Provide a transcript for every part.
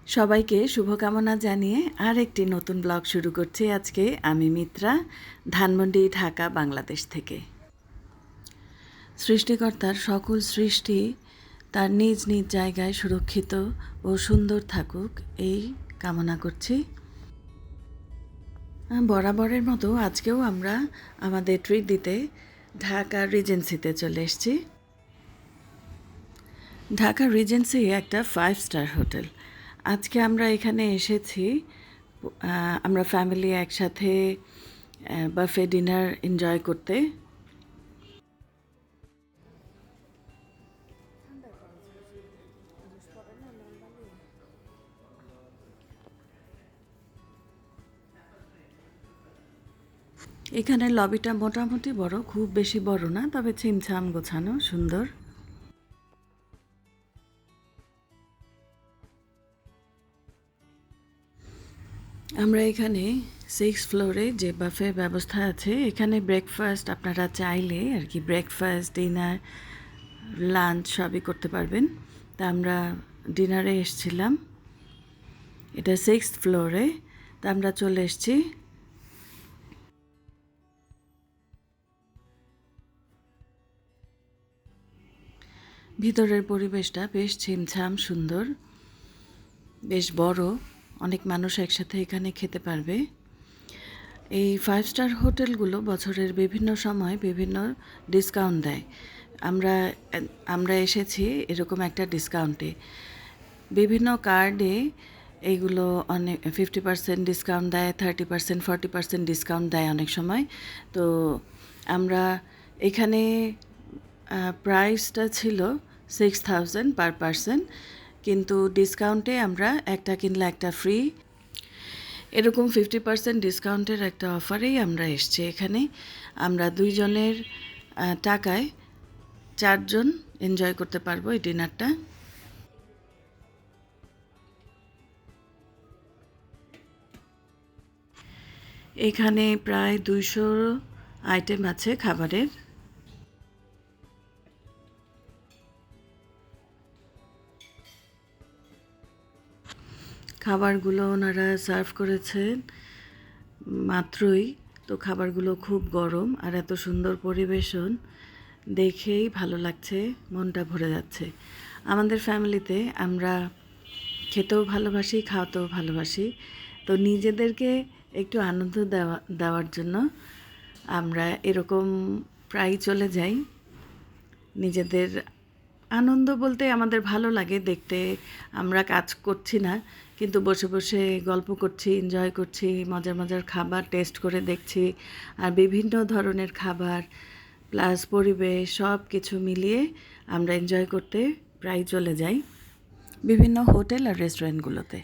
সবাইকে শুভকামনা জানিয়ে আর একটি নতুন ব্লগ শুরু করছি। আজকে আমি মিত্রা, ধানমন্ডি, ঢাকা, বাংলাদেশ থেকে। সৃষ্টিকর্তার সকল সৃষ্টি তার নিজ নিজ জায়গায় সুরক্ষিত ও সুন্দর থাকুক, এই কামনা করছি। বরাবরের মতো আজকেও আমরা আমাদের ট্রিট দিতে ঢাকা রিজেন্সিতে চলে এসেছি। ঢাকা রিজেন্সি একটা 5 স্টার হোটেল। আজকে আমরা এখানে এসেছি, আমরা ফ্যামিলি একসাথে বাফে ডিনার এনজয় করতে। এখানে লবিটা মোটামুটি বড়, খুব বেশি বড় না, তবে ছিমছাম গোছানো, সুন্দর। আমরা এখানে 6 ফ্লোরে যে বাফে ব্যবস্থা আছে, এখানে ব্রেকফাস্ট আপনারা চাইলে আর কি ব্রেকফাস্ট, ডিনার, লাঞ্চ সবই করতে পারবেন। তা আমরা ডিনারে এসেছিলাম, এটা 6th ফ্লোরে। তা আমরা চলে এসেছি। ভিতরের পরিবেশটা বেশ ছিমছাম, সুন্দর, বেশ বড়, অনেক মানুষ একসাথে এখানে খেতে পারবে। এই 5 স্টার হোটেলগুলো বছরের বিভিন্ন সময় বিভিন্ন ডিসকাউন্ট দেয়। আমরা এসেছি এরকম একটা ডিসকাউন্টে। বিভিন্ন কার্ডে এইগুলো অনেক 50% ডিসকাউন্ট দেয়, 30%, 40% ডিসকাউন্ট দেয় অনেক সময়। তো আমরা এখানে প্রাইসটা ছিল 6000 পার পারসন, কিন্তু ডিসকাউন্টে আমরা একটা কিনলে একটা ফ্রি, এরকম 50% ডিসকাউন্টের একটা অফারেই আমরা এসছি এখানে। আমরা 2 জনের টাকায় 4 জন এনজয় করতে পারবো এই ডিনারটা। এখানে প্রায় 200 আইটেম আছে খাবারের। খাবারগুলো ওনারা সার্ভ করেছেন মাত্রই, তো খাবারগুলো খুব গরম আর এত সুন্দর পরিবেশন দেখেই ভালো লাগছে, মনটা ভরে যাচ্ছে। আমাদের ফ্যামিলিতে আমরা খেতেও ভালোবাসি, খাওয়াতেও ভালোবাসি। তো নিজেদেরকে একটু আনন্দ দেওয়ার জন্য আমরা এরকম প্রায়ই চলে যাই। নিজেদের আনন্দ বলতে আমাদের ভালো লাগে দেখতে, আমরা কাজ করছি না, কিন্তু বসে বসে গল্প করছি, এনজয় করছি, মজার মজার খাবার টেস্ট করে দেখছি, আর বিভিন্ন ধরনের খাবার প্লাস পরিবেশ সব কিছু মিলিয়ে আমরা এনজয় করতে প্রায় চলে যাই বিভিন্ন হোটেল আর রেস্টুরেন্টগুলোতে।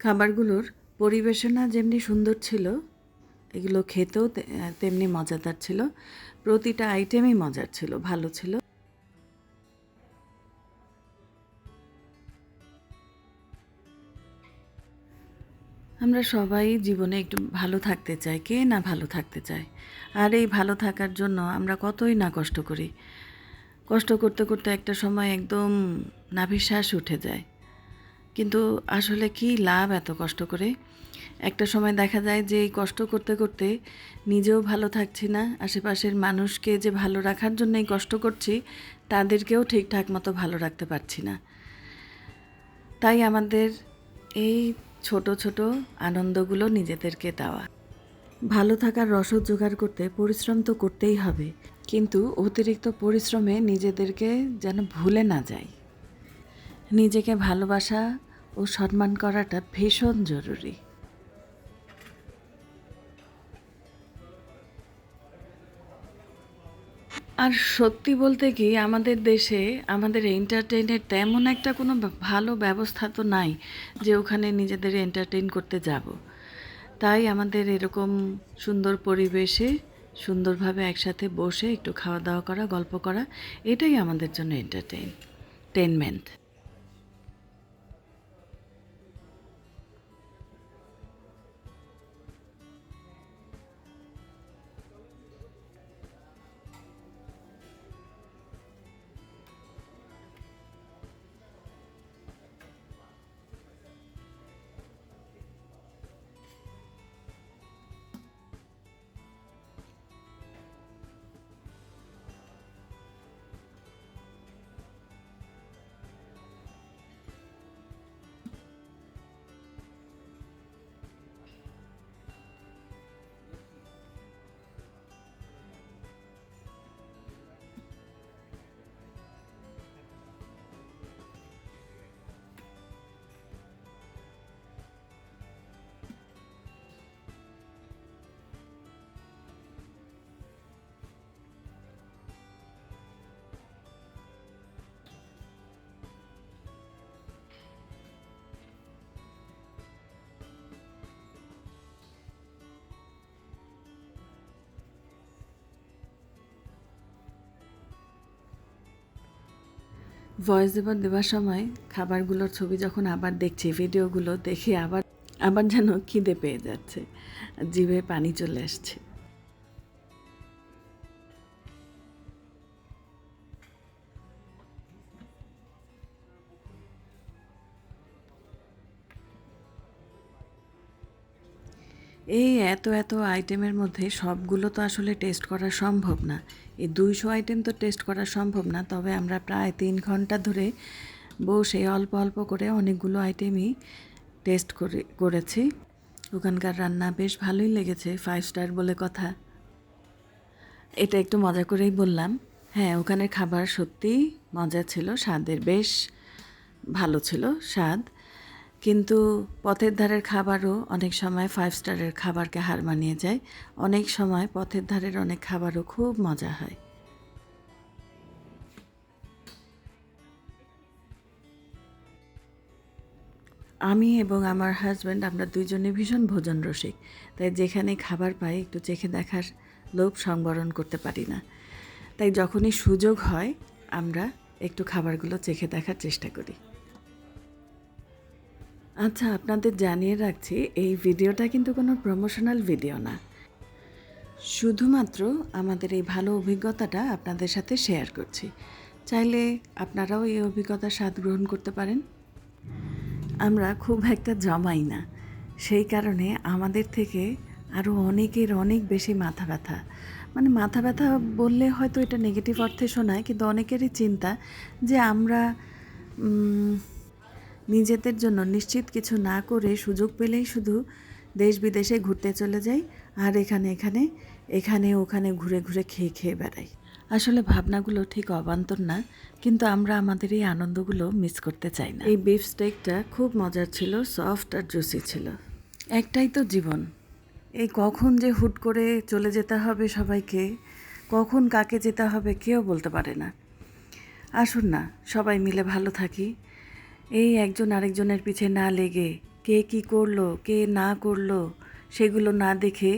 খাবারগুলোর পরিবেশনা যেমনি সুন্দর ছিল, এগুলো খেতেও তেমনি মজাদার ছিল। প্রতিটা আইটেমই মজার ছিল, ভালো ছিল। আমরা সবাই জীবনে একটু ভালো থাকতে চাই, কে না ভালো থাকতে চায়। আর এই ভালো থাকার জন্য আমরা কতই না কষ্ট করি। কষ্ট করতে করতে একটা সময় একদম নাভিশ্বাস উঠে যায়। কিন্তু আসলে কি লাভ এত কষ্ট করে? একটা সময় দেখা যায় যে এই কষ্ট করতে করতে নিজেও ভালো থাকছি না, আশেপাশের মানুষকে যে ভালো রাখার জন্য এই কষ্ট করছি তাদেরকেও ঠিকঠাক মতো ভালো রাখতে পারছি না। তাই আমাদের এই ছোট ছোট আনন্দগুলো নিজেদেরকে দেওয়া। ভালো থাকার রসদ জোগাড় করতে পরিশ্রম তো করতেই হবে, কিন্তু অতিরিক্ত পরিশ্রমে নিজেদেরকে যেন ভুলে না যাই। নিজেকে ভালোবাসা ও সম্মান করাটা ভীষণ জরুরি। আর সত্যি বলতে কি, আমাদের দেশে আমাদের এন্টারটেইনের তেমন একটা কোনো ভালো ব্যবস্থা তো নাই যে ওখানে নিজেদের এন্টারটেইন করতে যাব। তাই আমাদের এরকম সুন্দর পরিবেশে সুন্দরভাবে একসাথে বসে একটু খাওয়া দাওয়া করা, গল্প করা, এটাই আমাদের জন্য এন্টারটেইনমেন্ট। ভয়েস দেওয়ার সময় খাবারগুলোর ছবি যখন আবার দেখছি, ভিডিওগুলো দেখে আবার আবার যেন খিদে পেয়ে যাচ্ছে, জিভে পানি চলে আসছে। এই এত এত আইটেমের মধ্যে সবগুলো তো আসলে টেস্ট করা সম্ভব না। এই 200 আইটেম তো টেস্ট করা সম্ভব না। তবে আমরা প্রায় 3 ঘন্টা ধরে বসে অল্প অল্প করে অনেকগুলো আইটেমই টেস্ট করেছি। ওখানকার রান্না বেশ ভালোই লেগেছে, 5 স্টার বলে কথা। এটা একটু মজা করেই বললাম। হ্যাঁ, ওখানের খাবার সত্যিই মজা ছিল, স্বাদের বেশ ভালো ছিল স্বাদ। কিন্তু পথের ধারের খাবারও অনেক সময় 5 স্টারের খাবারকে হার মানিয়ে যায়। অনেক সময় পথের ধারের অনেক খাবারও খুব মজা হয়। আমি এবং আমার হাজব্যান্ড আমরা দুইজনে ভীষণ ভোজন রসিক, তাই যেখানে খাবার পাই একটু চেখে দেখার লোভ সংবরণ করতে পারি না। তাই যখনই সুযোগ হয় আমরা একটু খাবারগুলো চেখে দেখার চেষ্টা করি। আচ্ছা, আপনাদের জানিয়ে রাখছি এই ভিডিওটা কিন্তু কোনো প্রমোশনাল ভিডিও না, শুধুমাত্র আমাদের এই ভালো অভিজ্ঞতাটা আপনাদের সাথে শেয়ার করছি। চাইলে আপনারাও এই অভিজ্ঞতার স্বাদ গ্রহণ করতে পারেন। আমরা খুব একটা জমাই না, সেই কারণে আমাদের থেকে আরও অনেকের অনেক বেশি মাথা ব্যথা। মানে মাথা ব্যথা বললে হয়তো এটা নেগেটিভ অর্থে শোনায়, কিন্তু অনেকেরই চিন্তা যে আমরা নিজেদের জন্য নিশ্চিত কিছু না করে সুযোগ পেলেই শুধু দেশ বিদেশে ঘুরতে চলে যাই আর এখানে ওখানে ঘুরে ঘুরে খেয়ে খেয়ে বেড়াই। আসলে ভাবনাগুলো ঠিক অবান্তর না, কিন্তু আমরা আমাদের এই আনন্দগুলো মিস করতে চাই না। এই বিফ স্টেকটা খুব মজার ছিল, সফট আর জুসি ছিল। একটাই তো জীবন, এই কখন যে হুট করে চলে যেতে হবে সবাইকে, কখন কাকে যেতে হবে কেউ বলতে পারে না। আসুন না সবাই মিলে ভালো থাকি, এই একজন আরেকজনের পিছে না লেগে কে কি করলো কে না করলো সেগুলো না দেখে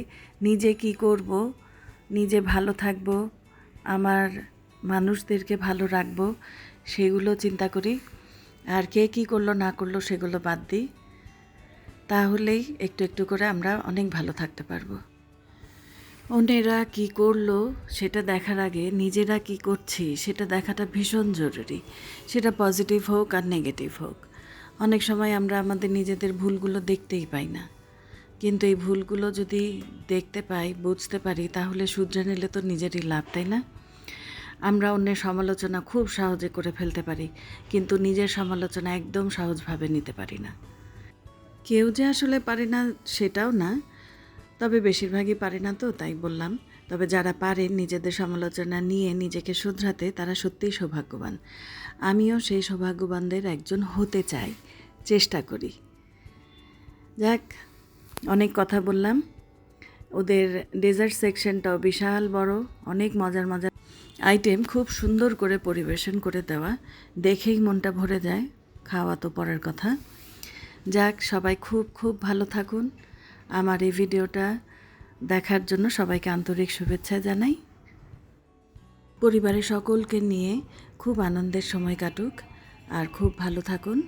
নিজে কি করব, নিজে ভালো থাকব, আমার মানুষদেরকে ভালো রাখব সেগুলো চিন্তা করি। আর কে কি করলো না করলো সেগুলো বাদ দিই, তাহলেই একটু একটু করে আমরা অনেক ভালো থাকতে পারবো। অন্যেরা কি করলো সেটা দেখার আগে নিজেরা কি করছি সেটা দেখাটা ভীষণ জরুরি, সেটা পজিটিভ হোক আর নেগেটিভ হোক। অনেক সময় আমরা আমাদের নিজেদের ভুলগুলো দেখতেই পাই না, কিন্তু এই ভুলগুলো যদি দেখতে পাই, বুঝতে পারি, তাহলে শুধরে নিলে তো নিজেরই লাভ, তাই না? আমরা অন্যের সমালোচনা খুব সহজে করে ফেলতে পারি, কিন্তু নিজের সমালোচনা একদম সহজভাবে নিতে পারি না। কেউ যে আসলে পারে না সেটাও না, তবে বেশিরভাগই পারে না, তো তাই বললাম। তবে যারা পারেন নিজেদের সমালোচনা নিয়ে নিজেকে শুধরাতে, তারা সত্যিই সৌভাগ্যবান। আমিও সেই সৌভাগ্যবানদের একজন হতে চাই, চেষ্টা করি। যাক, অনেক কথা বললাম। ওদের ডেজার্ট সেকশনটাও বিশাল বড়, অনেক মজার মজার আইটেম খুব সুন্দর করে পরিবেশন করে দেওয়া, দেখেই মনটা ভরে যায়। খাওয়া তো পরের কথা। যাক, সবাই খুব খুব ভালো থাকুন। আমার এই ভিডিওটা দেখার জন্য সবাইকে আন্তরিক শুভেচ্ছা জানাই। পরিবারের সকলকে নিয়ে খুব আনন্দের সময় কাটুক আর খুব ভালো থাকুন।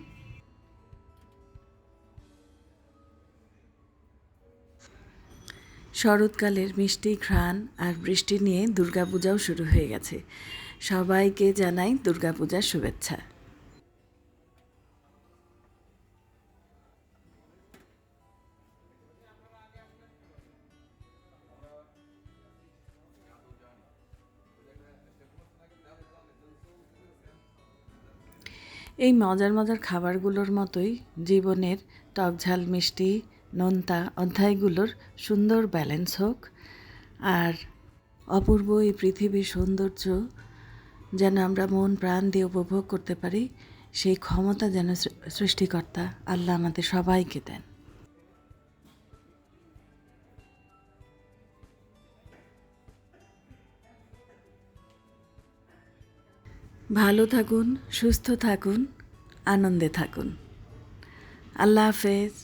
শরৎকালের মিষ্টি ঘ্রাণ আর বৃষ্টি নিয়ে দুর্গাপূজাও শুরু হয়ে গেছে। সবাইকে জানাই দুর্গাপূজার শুভেচ্ছা। এই মজার মজার খাবারগুলোর মতোই জীবনের টক ঝাল মিষ্টি নোনতা অধ্যায়গুলোর সুন্দর ব্যালেন্স হোক, আর অপূর্ব এই পৃথিবীর সৌন্দর্য যেন আমরা মন প্রাণ দিয়ে উপভোগ করতে পারি, সেই ক্ষমতা যেন সৃষ্টিকর্তা আল্লাহ আমাদের সবাইকে দেন। ভালো থাকুন, সুস্থ থাকুন, আনন্দে থাকুন। আল্লাহ হাফেজ।